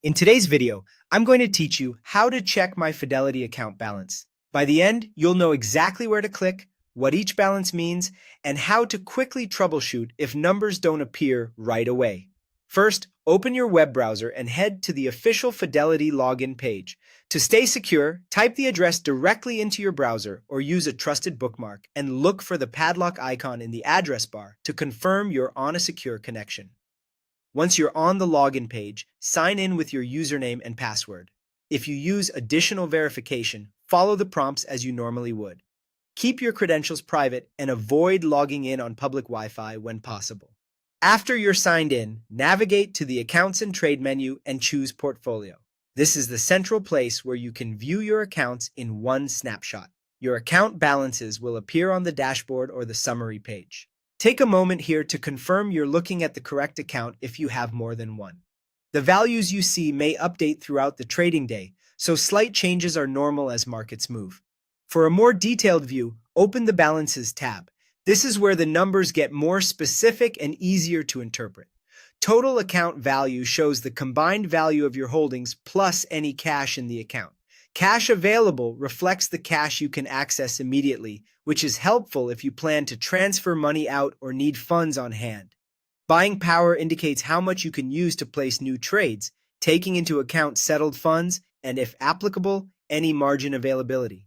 In today's video, I'm going to teach you how to check my Fidelity account balance. By the end, you'll know exactly where to click, what each balance means, and how to quickly troubleshoot if numbers don't appear right away. First, open your web browser and head to the official Fidelity login page. To stay secure, type the address directly into your browser or use a trusted bookmark and look for the padlock icon in the address bar to confirm you're on a secure connection. Once you're on the login page, sign in with your username and password. If you use additional verification, follow the prompts as you normally would. Keep your credentials private and avoid logging in on public Wi-Fi when possible. After you're signed in, navigate to the Accounts and Trade menu and choose Portfolio. This is the central place where you can view your accounts in one snapshot. Your account balances will appear on the dashboard or the summary page. Take a moment here to confirm you're looking at the correct account if you have more than one. The values you see may update throughout the trading day, so slight changes are normal as markets move. For a more detailed view, open the Balances tab. This is where the numbers get more specific and easier to interpret. Total account value shows the combined value of your holdings plus any cash in the account. Cash available reflects the cash you can access immediately, which is helpful if you plan to transfer money out or need funds on hand. Buying power indicates how much you can use to place new trades, taking into account settled funds and, if applicable, any margin availability.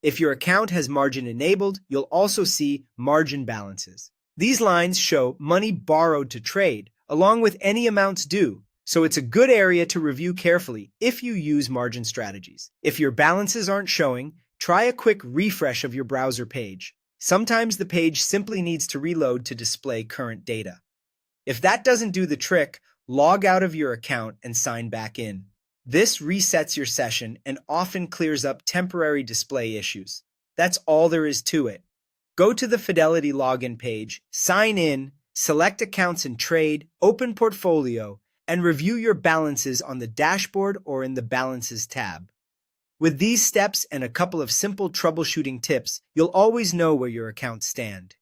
If your account has margin enabled, you'll also see margin balances. These lines show money borrowed to trade, along with any amounts due. So it's a good area to review carefully if you use margin strategies. If your balances aren't showing, try a quick refresh of your browser page. Sometimes the page simply needs to reload to display current data. If that doesn't do the trick, log out of your account and sign back in. This resets your session and often clears up temporary display issues. That's all there is to it. Go to the Fidelity login page, sign in, select Accounts and Trade, open Portfolio, and review your balances on the dashboard or in the Balances tab. With these steps and a couple of simple troubleshooting tips, you'll always know where your accounts stand.